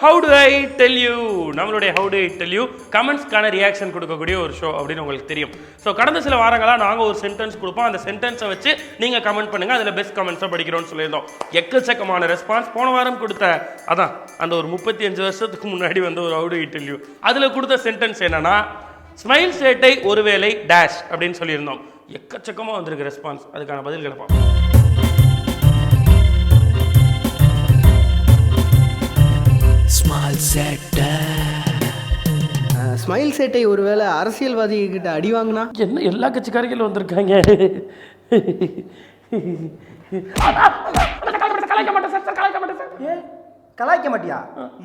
How do I tell you, நம்மளுடைய how do I tell you கமெண்ட்ஸ்க்கான reaction கொடுக்கக்கூடிய ஒரு ஷோ அப்படின்னு உங்களுக்கு தெரியும். ஸோ கடந்த சில வாரங்களாக நாங்கள் ஒரு சென்டென்ஸ் கொடுப்போம், அந்த சென்டென்ஸை வச்சு நீங்கள் கமெண்ட் பண்ணுங்கள், அதில் பெஸ்ட் கமெண்ட்ஸை படிக்கிறோம்னு சொல்லியிருந்தோம். எக்கச்சக்கமான ரெஸ்பான்ஸ். போன வாரம் கொடுத்த அதான் அந்த ஒரு 35 வருஷத்துக்கு முன்னாடி வந்து ஒரு how do I tell you அதில் கொடுத்த சென்டென்ஸ் என்னன்னா, ஸ்மைல் சேட்டை ஒருவேளை டேஷ் அப்படின்னு சொல்லியிருந்தோம். எக்கச்சக்கமாக வந்திருக்கு ரெஸ்பான்ஸ். அதுக்கான பதில்களை பார்ப்போம். ஸ்மைல் சேட்டை ஒருவேளை அரசியல்வாதி கிட்ட அடி வாங்கினா என்ன எல்லா கட்சிக்காரர்களும் வந்திருக்காங்க. கலாய்க்க மாட்டியா?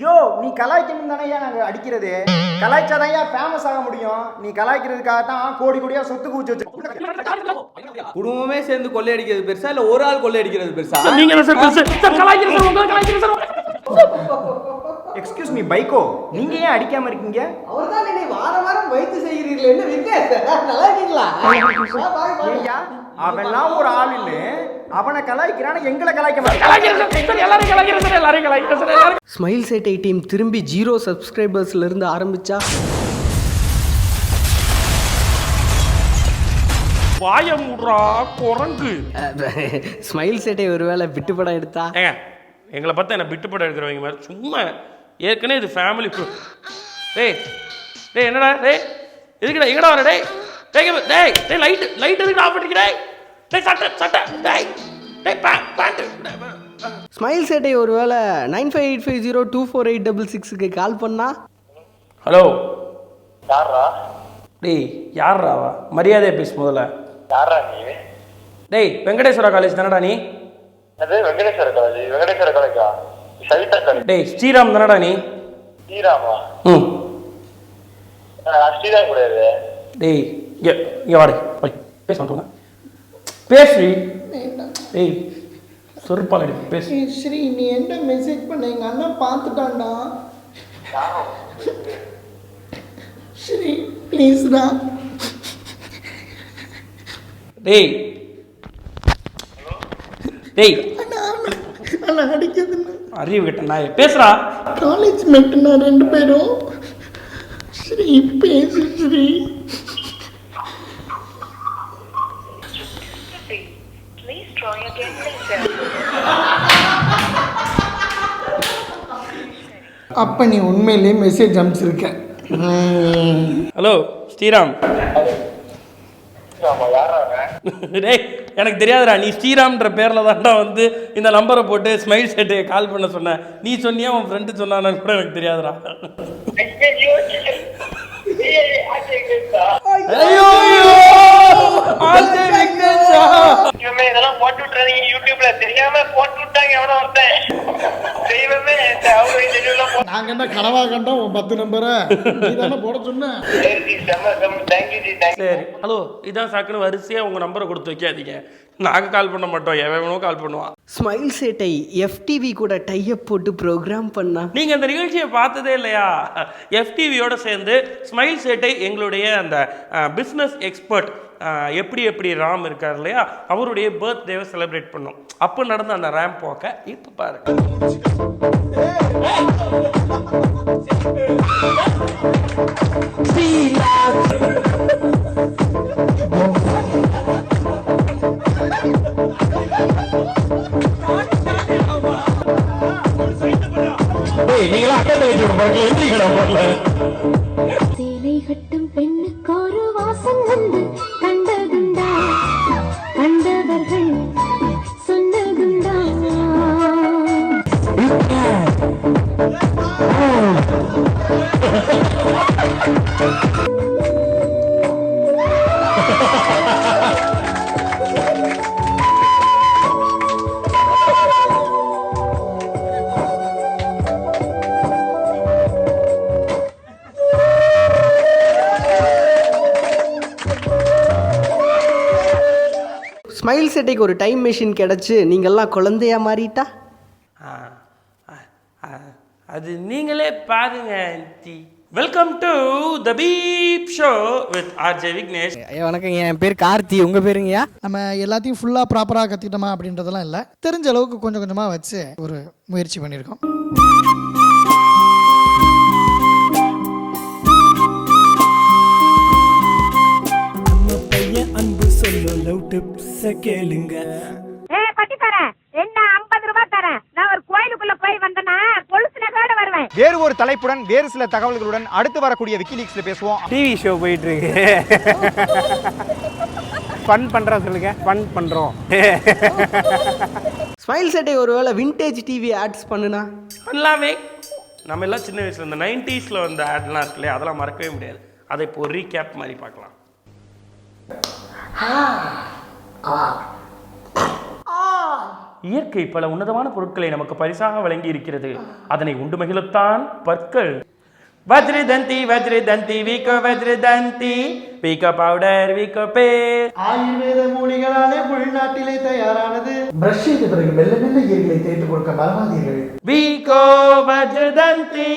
யோ, நீ கலாய்க்கணும் தானே நாங்கள் அடிக்கிறது. கலாய்ச்சாதான் ஃபேமஸ் ஆக முடியும். நீ கலாய்க்கிறதுக்காக தான் கோடி கோடியா சொத்து குவிச்சு வச்சு குடும்பமே சேர்ந்து கொள்ளையடிக்கிறது பெருசா இல்ல ஒரு ஆள் கொள்ளையடிக்கிறது பெருசா? எக்ஸ்கியூஸ் மீ பைக்கோ, நீங்க ஏன் அடிக்காம இருக்கீங்க? அவர்தான் என்னை வாரம் வாரம் வைத்து செய்கிறீர்கள் என்ன நல்லா இருக்கீங்களா? அவெல்லாம் ஒரு ஆள் இல்ல, அவனை கலாய்க்கிறான எங்களை கலாய்க்க மாட்டேன். ஸ்மைல் சேட்டை டீம் திரும்பி 0 சப்ஸ்கிரைபர்ஸ்ல இருந்து ஆரம்பிச்சா வாயமுட்றா குரங்கு. ஸ்மைல் சேட்டை ஒருவேளை விட்டு படம் எடுத்தா எங்களை பார்த்தா என்ன விட்டு படம் எடுக்கிறவங்க மாதிரி சும்மா. ஏற்கனவே இது ஃபேமிலி. டேய் டேய் என்னடா டேய் எதுக்குடா எங்கடா வர டேய் டேய் டேய் டேய் லைட் எதுக்கு ஆஃப் பண்ணிக்கிறே? டேய் சட்டை டேய் டேய் பேண்ட். ஸ்மைல் சேட்டை ஒருவேளை 9585024866க்கு கால் பண்ணா, ஹலோ யாரா? டேய் யாராவா? மரியாதையை பேசு முதல்ல. யாரா நீ? டேய் வெங்கடேஸ்வரா காலேஜ் தானடா நீ? அது வெங்கடேஸ்வர காலேஜா? சவிதா காலேஜ். டேய் ஸ்ரீராம் தானடா நீ? ஸ்ரீராமா? ஸ்ரீராம் கூடாது. டேய் இங்கே வாடகை பேச மாட்டோங்க. பேசு. டேய் சொருப்பாங்க பேசு. ஸ்ரீ, நீ என்ன மெசேஜ் பண்ண? எங்கள் அண்ணன் பார்த்துட்டான்டா. ஸ்ரீ ப்ளீஸ்டா. டேய் டேய் அண்ணா அடிக்கிறதுன்னு அறிவு கிட்ட நான் பேசுறா. காலேஜ் மெட்டுண்ணா 2 பேரும். ஸ்ரீ பேசு ஸ்ரீ. அப்ப நீ உண்மையிலேயே மெசேஜ் அனுப்பிச்சிருக்க. ஹலோ ஸ்ரீராம். டேய் எனக்கு தெரியாதுடா, நீ ஸ்ரீராம்ன்ற பேரில் தான்டா வந்து இந்த நம்பரை போட்டு ஸ்மைல் சேட்டையை கால் பண்ண சொன்ன. நீ சொன்னியா உன் ஃப்ரெண்டு சொன்னான்னு கூட எனக்கு தெரியாதுடா. ஐயோ இதெல்லாம் போட்டு விட்டுறாதீங்க யூடியூப்ல. தெரியாம போட்டு விட்டாங்க எவனோ ஒருத்தன். தெய்வமே நாங்க என்ன கனவா கண்டோம் 10 நம்பரை நீதானே போட சொன்ன. சரி ஹலோ இதான் சாக்குன்னு வரிசையாக உங்கள் நம்பரை கொடுத்து வைக்காதீங்க. நாங்கள் கால் பண்ண மாட்டோம், எவனோ கால் பண்ணுவான். ஸ்மைல் சேட்டை FTV கூட டைப் போட்டு ப்ரோக்ராம் பண்ணா. நீங்கள் அந்த நிகழ்ச்சியை பார்த்ததே இல்லையா? FTVயோட சேர்ந்து ஸ்மைல் சேட்டை எங்களுடைய அந்த பிஸ்னஸ் எக்ஸ்பர்ட் எப்படி ராம் இருக்கார் இல்லையா, அவருடைய பர்த்டேவை செலிப்ரேட் பண்ணோம். அப்போ நடந்த அந்த ரேம்ப் வாக்கை இப்போ பாருங்க. சேலை கட்டும் பெண்ணுக்கு ஒரு வாசம் வந்து கண்டதுண்டா, கண்டவர்கள் சொன்னதுண்டா. ஸ்மைல் சேட்டைக்கு ஒரு டைம் மெஷின் கிடச்சி நீங்கள்லாம் குழந்தையா மாறிட்டா அது நீங்களே பாருங்க. Welcome to the beep show with RJ Vignesh. வணக்கம், என் பேர் கார்த்தி. உங்கள் பேருங்கய்யா? நம்ம எல்லாத்தையும் ஃபுல்லாக ப்ராப்பராக கற்றுக்கிட்டோமா அப்படின்றதெல்லாம் இல்லை, தெரிஞ்ச அளவுக்கு கொஞ்சம் கொஞ்சமாக வச்சு ஒரு முயற்சி பண்ணியிருக்கோம். கேளுங்க. பட்டிக்காரன் என்ன 50 ரூபாய் தரேன், நான் ஒரு கோயிலுக்குள்ள போய் வந்தனா கொலுசுல கூட வருவேன். வேறு ஒரு தலைப்புடன் வேறு சில தகவல்களுடன் அடுத்து வரக்கூடிய விக்கிலீக்ஸ்ல பேசுவோம். டிவி ஷோ போயிட்டு இருக்கு. ஃபன் பண்றோம் சொல்லுங்க, ஃபன் பண்றோம். ஸ்மைல் சேட்டை ஒருவேளை விண்டேஜ் டிவி ஆட்ஸ் பண்ணுனா பண்ணலாமே. நம்ம எல்லாம் சின்ன வயசுல இந்த 90s வந்த ஆட்லாம் இருக்கு இல்லையா, அதெல்லாம் மறக்கவே முடியாது. அதை இப்போ ஒரு ரீகேப் மாதிரி பார்க்கலாம். இயற்கை பல உன்னதமான பொருட்களை நமக்கு பரிசாக வழங்கி இருக்கிறது. அதனை உண்டு மகிழத்தான் பற்கள். வஜ்ரதந்தி வஜ்ரதந்தி வீக்கோ வஜ்ரதந்தி வீக்கோ பவுடர் வீக்கோ பேர். ஆயுர்வேத மூலிகளாலே உள்நாட்டிலே தயாரானது. பிரஷ் செய்த பிறகு மெல்ல மெல்ல ஈரலை தேய்த்து கொடுக்க மறவாதீர்கள். வீக்கோ வஜ்ரதந்தி.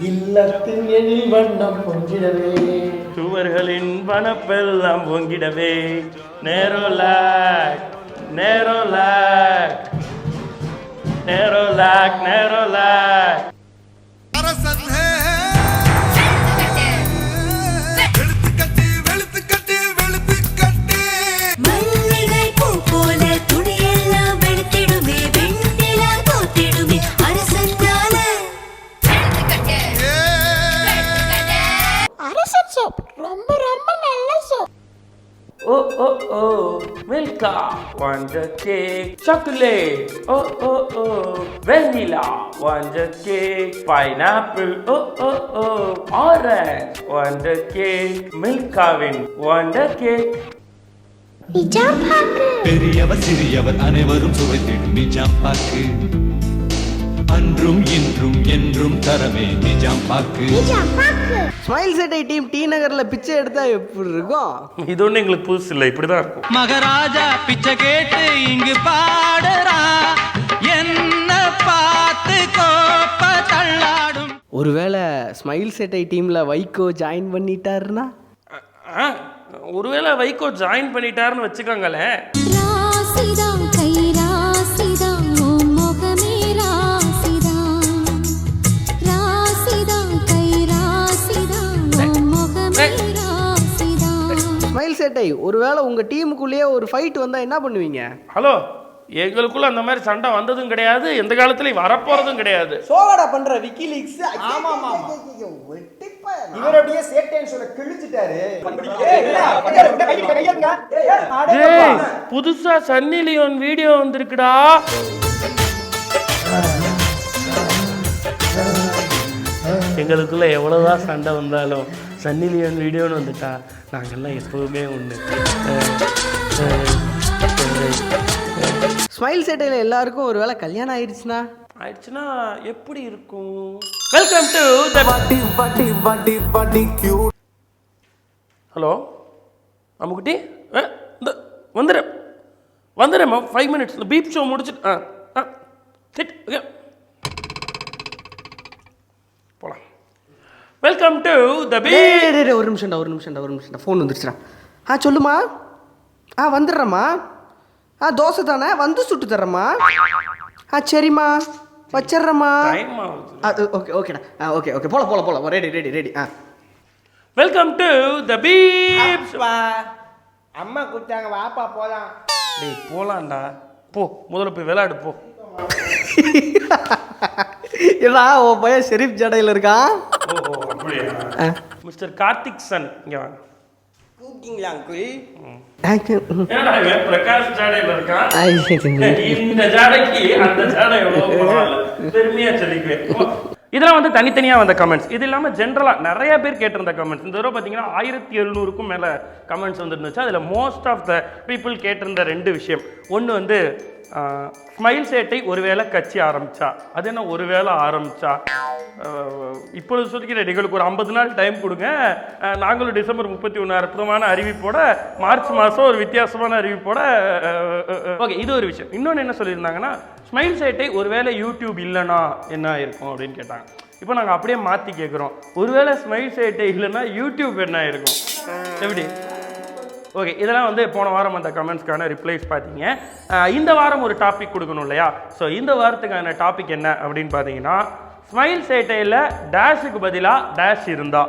இல்லத்தின் எழில் வண்ணம் பொங்கிடவே, சுவர்களின் வனப்பெல்லாம் பொங்கிடவே. நேரோலாக் நேரோலாக் நேரோலாக் நேரோலாக். மல்லிகை பூ போல துணியெல்லாம் வெளுத்திடுமே, வெண்ணிலா தோத்திடுமே அரசனால. அரசன் சோப் ரொம்ப ரொம்ப நல்ல soap. Oh oh oh Milka wonder cake chocolate. Oh oh oh vanilla wonder cake pineapple. Oh oh oh orange wonder cake மில்காவின் வண்டர் கேக். நிஜாம் பாக்கு. பெரியவர் சிறியவர் அனைவரும் சுவைத்திடும் நிஜாம் பாக்கு. அன்றும் இன்றும் என்றும் தரமே நிஜாம் பாக்கு. நிஜாம் பாக்கு. ஸ்மைல் சேட்டை டீம் டி நகர்ல பிச்சை எடுத்தா எப்படி இருக்கும்? இது ஒன்றும் எங்களுக்கு புதுசு இல்லை, இப்படிதான் இருக்கும். மகாராஜா பிச்சை கேட்டு இங்கு பாடுறா, என்ன பார்த்து கோப்ப தள்ளாடும். ஒருவேளை ஸ்மைல் சேட்டை டீம்ல வைகோ ஜாயின் பண்ணிட்டாருன்னா? ஒருவேளை வைகோ ஜாயின் பண்ணிட்டாருன்னு வச்சுக்கோங்களேன். ராசிதான் கை ராசிதான் உன் முகமே ராசிதான். ராசிதான் கை ராசிதான் உன் முகமே ராசிதான். ஸ்மைல் சேட்டை ஒருவேளை உங்க டீமுக்குள்ளேயே ஒரு ஃபைட் வந்தா என்ன பண்ணுவீங்க? ஹலோ, எங்களுக்குள்ள அந்த மாதிரி சண்டை வந்ததும் கிடையாது, எந்த காலத்துலயும் வரப்போறதும் கிடையாது. சோவாடா பண்ற விக்கிலீக்ஸ். ஆமா ஆமா இவர் அப்படியே சேட்டேன்னு சொல்ல கிழிச்சிட்டாரு. ஏய், புதுசா சன்னி லியோன் வீடியோ வந்திருக்குடா. எங்களுக்குள்ள எவ்வளவுதான் சண்டை வந்தாலும் சன்னி லியோன் வீடியோன்னு வந்துட்டா நாங்கெல்லாம் எப்பவுமே ஒண்ணு. ஸ்மைல் சேட்டையில எல்லாருக்கும் ஒருவேளை கல்யாணம் ஆயிடுச்சுன்னா எப்படி இருக்கும்? வெல்கம் டு ஹலோ அம்முக்குட்டி, வந்துடுறேம்மா 5 minutes. இந்த பீப் ஷோ முடிச்சுட்டு சிட் ஓகே போலாம். Welcome to the beep. ஒரு நிமிஷம்டா ஃபோன் வந்துருச்சுடா. சொல்லுமா. வந்துடுறேம்மா. தோசை தானே, வந்து சுட்டு தர்றேம்மா. சரிம்மா வச்சிடுறேம்மா. டைம் ஆகுது. ஓகே ஓகேடா. ஓகே போலாம் ready. Welcome to the beep. அம்மா கூப்பிட்டாங்க, வாப்பா போலாம். டேய் போலாம்டா, போ முதல்ல போய் விளையாடு போ. ஏடா உன் பையன் ஷெரீப் ஜடையில் இருக்கான். ஓ அப்படியா? மிஸ்டர் கார்த்திக் சன் இங்க வாங்க. கூப்பிட்டீங்களா அங்கிள்? என்னடா இவன் பிரகாஷ் ஜாடையில இருக்கான். இந்த ஜாடைக்கு அந்த ஜாடை எவ்வளவு பரவாயில்ல, பெருமையா சொல்லிக்குவேன். இதெல்லாம் வந்து தனித்தனியாக வந்த கமெண்ட்ஸ். இது இல்லாமல் ஜென்ரலாக நிறைய பேர் கேட்டிருந்த கமெண்ட்ஸ். இந்த தடவை பார்த்தீங்கன்னா 1700க்கும் மேலே கமெண்ட்ஸ் வந்துருந்துச்சு. அதில் மோஸ்ட் ஆஃப் த பீப்புள் கேட்டிருந்த 2 விஷயம். ஒன்று வந்து ஸ்மைல் சேட்டை ஒருவேளை கட்சி ஆரம்பித்தா, அது என்ன ஒருவேளை ஆரம்பித்தா, இப்பொழுது சொல்லிக்கிற எங்களுக்கு ஒரு 50 நாள் டைம் கொடுங்க, நாங்களும் டிசம்பர் 31 அற்புதமான அறிவிப்போட, மார்ச் மாதம் ஒரு வித்தியாசமான அறிவிப்போட. ஓகே, இது ஒரு விஷயம். இன்னொன்று என்ன சொல்லியிருந்தாங்கன்னா, ஸ்மைல் சேட்டை ஒருவேளை யூடியூப் இல்லைன்னா என்ன இருக்கும் அப்படின்னு கேட்டாங்க. இப்போ நாங்கள் அப்படியே மாற்றி கேட்குறோம், ஒருவேளை ஸ்மைல் சேட்டை இல்லைன்னா யூடியூப் என்ன இருக்கும் எப்படி? ஓகே, இதெல்லாம் வந்து போன வாரம் அந்த கமெண்ட்ஸ்க்கான ரிப்ளைஸ் பார்த்தீங்க. இந்த வாரம் ஒரு டாபிக் கொடுக்கணும் இல்லையா? ஸோ இந்த வாரத்துக்கான டாபிக் என்ன அப்படின்னு பார்த்தீங்கன்னா, ஸ்மைல் சேட்டையில் டேஷுக்கு பதிலாக டேஷ் இருந்தா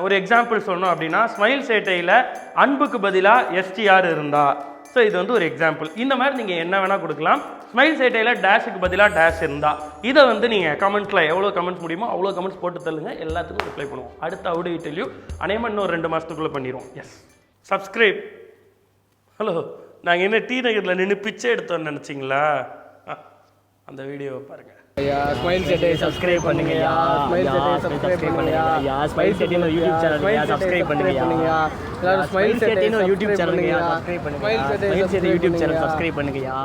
ஒரு எக்ஸாம்பிள் சொன்னோம் அப்படின்னா ஸ்மைல் சேட்டையில் அன்புக்கு பதிலாக எஸ்டிஆர் இருந்தா, ஸோ இது வந்து ஒரு எக்ஸாம்பிள். இந்த மாதிரி நீங்கள் என்ன வேணால் கொடுக்கலாம். ஸ்மைல் சேட்டையில் டேஷுக்கு பதிலாக டேஷ் இருந்தா, இதை வந்து நீங்கள் கமெண்ட்ஸில் எவ்வளோ கமெண்ட்ஸ் முடியுமோ அவ்வளோ கமெண்ட்ஸ் போட்டு தள்ளுங்க, எல்லாத்துக்கும் ரிப்ளை பண்ணுவோம். அடுத்த how do we tell you அநேகமாக இன்னும் 2 மாதத்துக்குள்ளே பண்ணிடுவோம். S, subscribe. ஹலோ, நாங்கள் என்ன டி நகரில் நின்று பிச்சை எடுத்தோன்னு நினச்சிங்களா? அந்த வீடியோவை பாருங்கள். ஸ்மைல் சேட்டை சப்ஸ்கிரைப் பண்ணுங்கய்யா. ஸ்மைல் சேட்டை சப்ஸ்கிரைப் பண்ணுங்கய்யா. ஸ்மைல் சேட்டைன்னு யூடியூப் சேனல் சப்ஸ்கிரைப் பண்ணுங்கய்யா. எல்லாரும் ஸ்மைல் சேட்டைன்னு யூடியூப் சேனல் சப்ஸ்கிரைப் பண்ணுங்க. Smile Settai YouTube channel subscribe பண்ணுங்கய்யா.